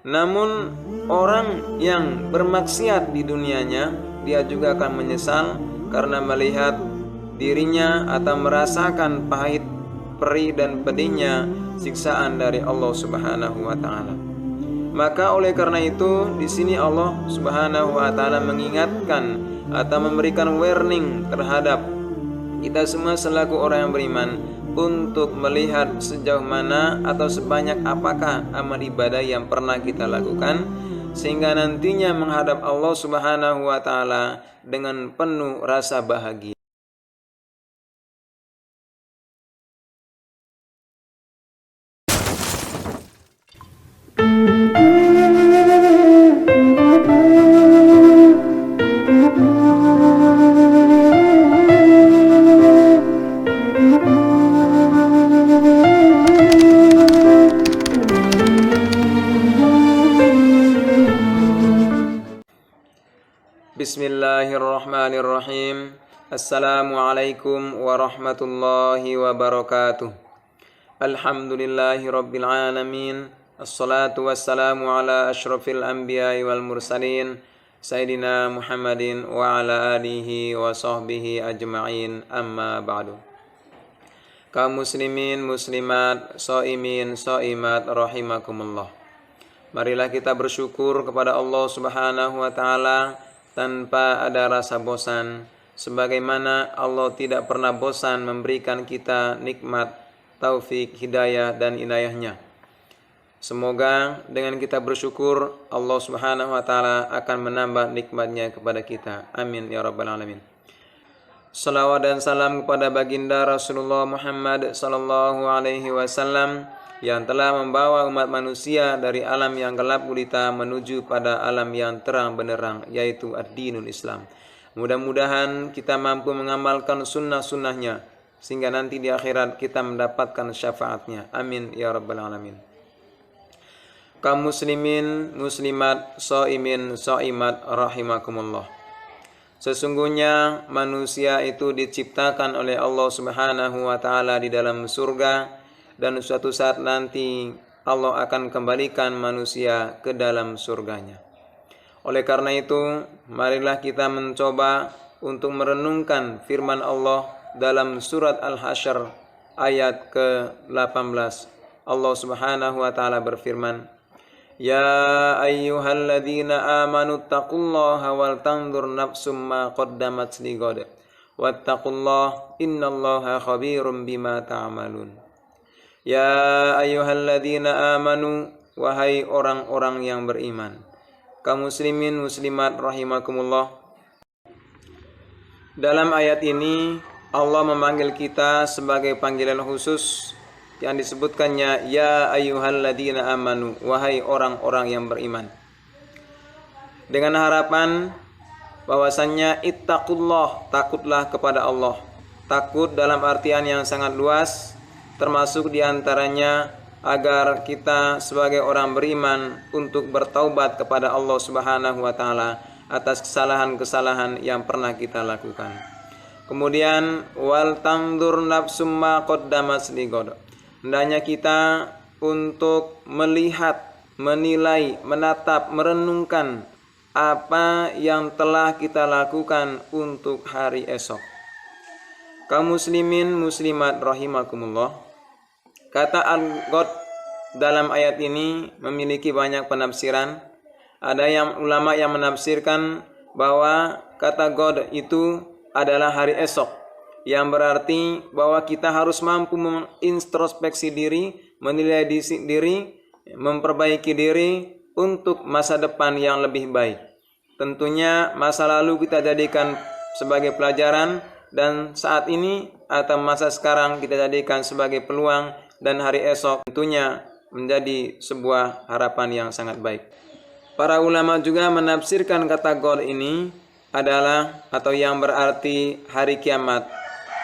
Namun orang yang bermaksiat di dunianya, dia juga akan menyesal karena melihat dirinya atau merasakan pahit, perih dan pedihnya siksaan dari Allah Subhanahu wa taala. Maka oleh karena itu di sini Allah Subhanahu wa taala mengingatkan atau memberikan warning terhadap kita semua selaku orang yang beriman untuk melihat sejauh mana atau sebanyak apakah amal ibadah yang pernah kita lakukan sehingga nantinya menghadap Allah Subhanahu wa taala dengan penuh rasa bahagia. Bismillahirrahmanirrahim. Assalamualaikum warahmatullahi wabarakatuh. Alhamdulillahi rabbil alamin. Assalatu wassalamu ala ashrafil anbiya'i wal mursalin Sayyidina Muhammadin wa ala alihi wa sahbihi ajma'in, amma ba'du. Kaum muslimin, muslimat, shaimin, shaimat rahimakumullah. Marilah kita bersyukur kepada Allah Subhanahu wa taala tanpa ada rasa bosan, sebagaimana Allah tidak pernah bosan memberikan kita nikmat, taufik, hidayah dan inayahnya. Semoga dengan kita bersyukur Allah Subhanahu wa taala akan menambah nikmatnya kepada kita. Amin ya rabbal alamin. Salawat dan salam kepada baginda Rasulullah Muhammad sallallahu alaihi wasallam yang telah membawa umat manusia dari alam yang gelap gulita menuju pada alam yang terang benderang, yaitu ad-dinul Islam. Mudah-mudahan kita mampu mengamalkan sunnah-sunnahnya sehingga nanti di akhirat kita mendapatkan syafaatnya. Amin ya rabbal alamin. Kaum muslimin, muslimat, shaimin, shaimat rahimakumullah. Sesungguhnya manusia itu diciptakan oleh Allah Subhanahu wa taala di dalam surga, dan suatu saat nanti Allah akan kembalikan manusia ke dalam surganya. Oleh karena itu, marilah kita mencoba untuk merenungkan firman Allah dalam surat Al-Hasyr ayat ke-18. Allah Subhanahu wa taala berfirman, "Ya ayyuhalladzina amanu taqullaha wal tanzur nafsum ma qaddamat lighad wattaqullaha innallaha khabirum bima ta'malun." Ya ayyuhalladzina amanu, wahai orang-orang yang beriman. Kaum muslimin muslimat rahimakumullah. Dalam ayat ini Allah memanggil kita sebagai panggilan khusus yang disebutkannya ya ayyuhalladzina amanu, wahai orang-orang yang beriman. Dengan harapan bahwasannya ittaqullah, takutlah kepada Allah. Takut dalam artian yang sangat luas, termasuk diantaranya agar kita sebagai orang beriman untuk bertaubat kepada Allah Subhanahu wa taala atas kesalahan-kesalahan yang pernah kita lakukan. Kemudian wal tandur nafsum ma qaddamat lighad. Hendaknya kita untuk melihat, menilai, menatap, merenungkan apa yang telah kita lakukan untuk hari esok. Kaum muslimin muslimat rahimakumullah. Kata al-ghad dalam ayat ini memiliki banyak penafsiran. Ada yang ulama yang menafsirkan bahwa kata ghad itu adalah hari esok, yang berarti bahwa kita harus mampu mengintrospeksi diri, menilai diri, memperbaiki diri untuk masa depan yang lebih baik. Tentunya masa lalu kita jadikan sebagai pelajaran, dan saat ini atau masa sekarang kita jadikan sebagai peluang, dan hari esok tentunya menjadi sebuah harapan yang sangat baik. Para ulama juga menafsirkan kata ghad ini adalah atau yang berarti hari kiamat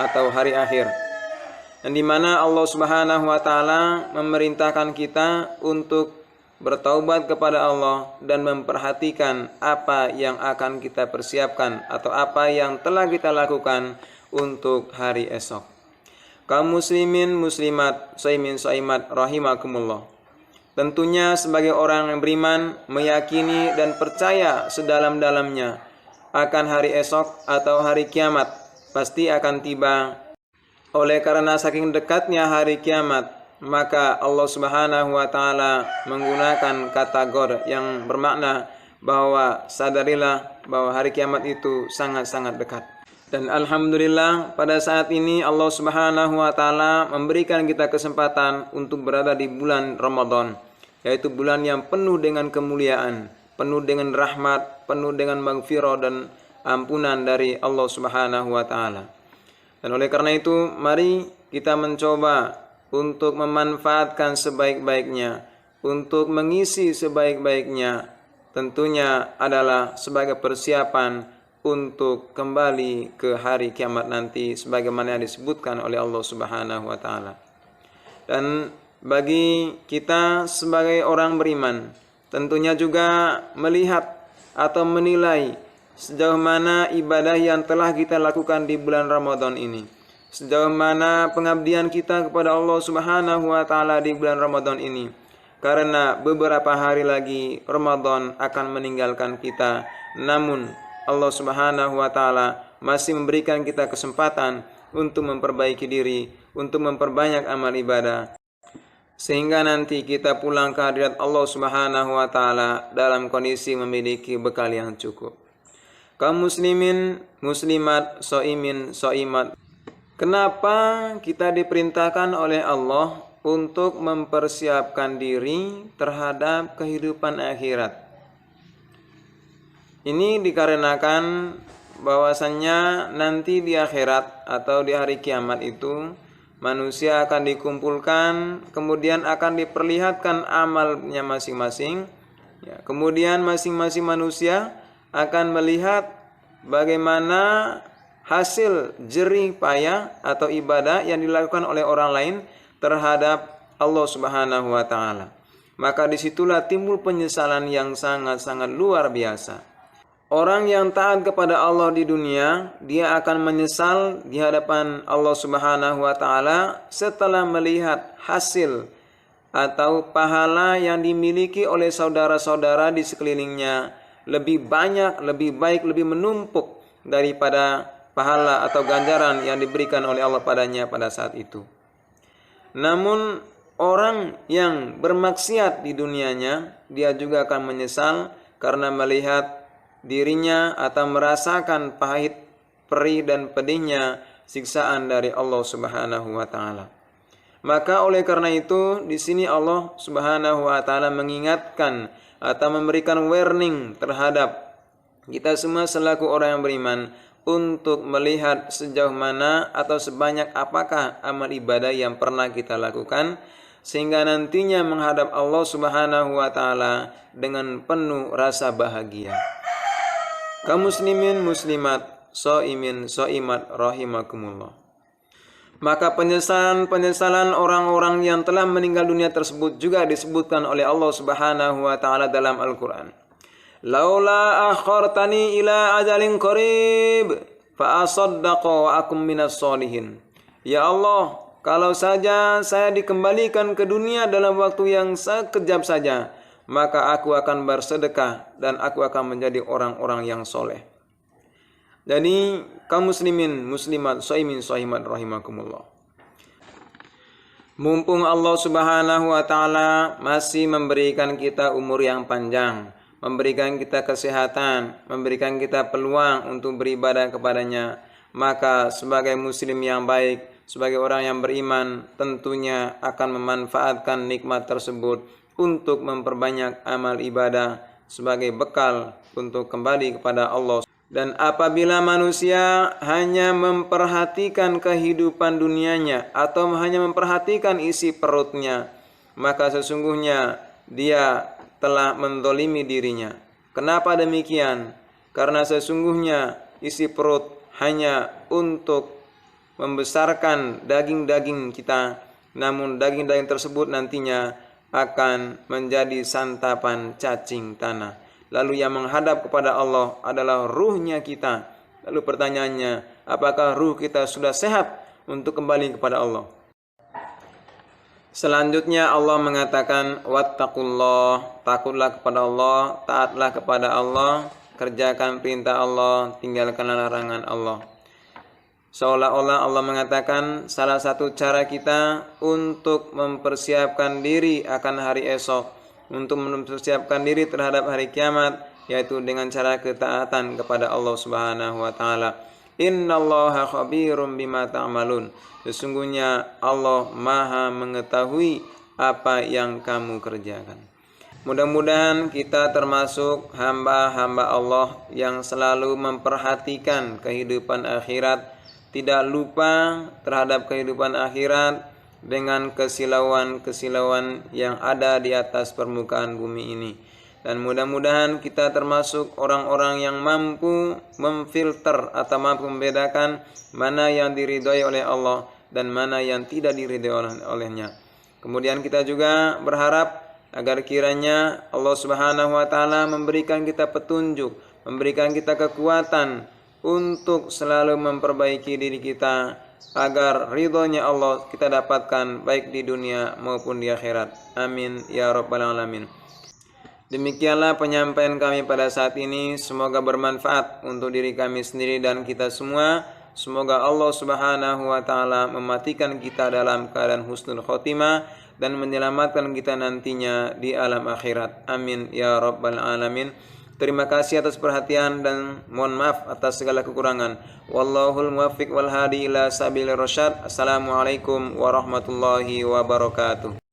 atau hari akhir, dan di mana Allah Subhanahu wa taala memerintahkan kita untuk bertaubat kepada Allah dan memperhatikan apa yang akan kita persiapkan atau apa yang telah kita lakukan untuk hari esok. Kaum muslimin muslimat shaimin shaimat rahimakumullah. Tentunya sebagai orang yang beriman, meyakini dan percaya sedalam-dalamnya akan hari esok atau hari kiamat pasti akan tiba. Oleh karena saking dekatnya hari kiamat, maka Allah Subhanahu wa taala menggunakan kata gor yang bermakna bahwa sadarilah bahwa hari kiamat itu sangat-sangat dekat. Dan alhamdulillah pada saat ini Allah Subhanahu wa taala memberikan kita kesempatan untuk berada di bulan Ramadan, yaitu bulan yang penuh dengan kemuliaan, penuh dengan rahmat, penuh dengan maghfirah dan ampunan dari Allah Subhanahu wa taala. Dan oleh karena itu, mari kita mencoba untuk memanfaatkan sebaik-baiknya, untuk mengisi sebaik-baiknya. Tentunya adalah sebagai persiapan untuk kembali ke hari kiamat nanti sebagaimana yang disebutkan oleh Allah Subhanahu wa taala. Dan bagi kita sebagai orang beriman, tentunya juga melihat atau menilai sejauh mana ibadah yang telah kita lakukan di bulan Ramadan ini. Sejauh mana pengabdian kita kepada Allah Subhanahu wa taala di bulan Ramadan ini. Karena beberapa hari lagi Ramadan akan meninggalkan kita. Namun Allah Subhanahu wa taala masih memberikan kita kesempatan untuk memperbaiki diri, untuk memperbanyak amal ibadah, sehingga nanti kita pulang ke hadirat Allah Subhanahu wa taala dalam kondisi memiliki bekal yang cukup. Kaum muslimin, muslimat, shaimin, shaimat, kenapa kita diperintahkan oleh Allah untuk mempersiapkan diri terhadap kehidupan akhirat? Ini dikarenakan bahwasannya nanti di akhirat atau di hari kiamat itu manusia akan dikumpulkan, kemudian akan diperlihatkan amalnya masing-masing. Ya, kemudian masing-masing manusia akan melihat bagaimana hasil jerih payah atau ibadah yang dilakukan oleh orang lain terhadap Allah Subhanahu wa taala. Maka disitulah timbul penyesalan yang sangat-sangat luar biasa. Orang yang taat kepada Allah di dunia, dia akan menyesal di hadapan Allah Subhanahu wa taala setelah melihat hasil atau pahala yang dimiliki oleh saudara-saudara di sekelilingnya lebih banyak, lebih baik, lebih menumpuk daripada pahala atau ganjaran yang diberikan oleh Allah padanya pada saat itu. Namun orang yang bermaksiat di dunianya, dia juga akan menyesal karena melihat dirinya atau merasakan pahit, perih dan pedihnya siksaan dari Allah Subhanahu wa taala. Maka oleh karena itu di sini Allah Subhanahu wa taala mengingatkan atau memberikan warning terhadap kita semua selaku orang yang beriman untuk melihat sejauh mana atau sebanyak apakah amal ibadah yang pernah kita lakukan sehingga nantinya menghadap Allah Subhanahu wa taala dengan penuh rasa bahagia. Kaum muslimin, muslimat, shaimin, shaimat rahimakumullah. Maka penyesalan orang-orang yang telah meninggal dunia tersebut juga disebutkan oleh Allah Subhanahu wa taala dalam Al-Qur'an. Laula akhartani ila ajalin qarib fa asaddaqa wa akum minas sholihin. Ya Allah, kalau saja saya dikembalikan ke dunia dalam waktu yang sekejap saja, maka aku akan bersedekah dan aku akan menjadi orang-orang yang soleh. Jadi kaum muslimin, muslimat, shaimin, shaimat rahimakumullah. Mumpung Allah Subhanahu wa taala masih memberikan kita umur yang panjang, memberikan kita kesehatan, memberikan kita peluang untuk beribadah kepadanya, maka sebagai muslim yang baik, sebagai orang yang beriman, tentunya akan memanfaatkan nikmat tersebut untuk memperbanyak amal ibadah sebagai bekal untuk kembali kepada Allah. Dan apabila manusia hanya memperhatikan kehidupan dunianya atau hanya memperhatikan isi perutnya, maka sesungguhnya dia telah mendolimi dirinya. Kenapa demikian? Karena sesungguhnya isi perut hanya untuk membesarkan daging-daging kita, namun daging-daging tersebut nantinya akan menjadi santapan cacing tanah. Lalu yang menghadap kepada Allah adalah ruhnya kita. Lalu pertanyaannya, apakah ruh kita sudah sehat untuk kembali kepada Allah? Selanjutnya Allah mengatakan wattaqullah, takutlah kepada Allah, taatlah kepada Allah, kerjakan perintah Allah, tinggalkanlah larangan Allah. Seolah-olah Allah mengatakan salah satu cara kita untuk mempersiapkan diri akan hari esok, untuk mempersiapkan diri terhadap hari kiamat, yaitu dengan cara ketaatan kepada Allah Subhanahu wa taala. Innallaha khabirum bima ta'malun. Sesungguhnya Allah Maha mengetahui apa yang kamu kerjakan. Mudah-mudahan kita termasuk hamba-hamba Allah yang selalu memperhatikan kehidupan akhirat, tidak lupa terhadap kehidupan akhirat dengan kesilauan-kesilauan yang ada di atas permukaan bumi ini. Dan mudah-mudahan kita termasuk orang-orang yang mampu memfilter atau mampu membedakan mana yang diridhoi oleh Allah dan mana yang tidak diridhoi olehnya. Kemudian kita juga berharap agar kiranya Allah Subhanahu wa taala memberikan kita petunjuk, memberikan kita kekuatan untuk selalu memperbaiki diri kita agar ridhonya Allah kita dapatkan baik di dunia maupun di akhirat. Amin ya rabbal alamin. Demikianlah penyampaian kami pada saat ini. Semoga bermanfaat untuk diri kami sendiri dan kita semua. Semoga Allah Subhanahu wa taala mematikan kita dalam keadaan husnul khotimah dan menyelamatkan kita nantinya di alam akhirat. Amin ya rabbal alamin. Terima kasih atas perhatian dan mohon maaf atas segala kekurangan. Wallahul muwaffiq wal hadi ila sabilir rasyad. Assalamualaikum warahmatullahi wabarakatuh.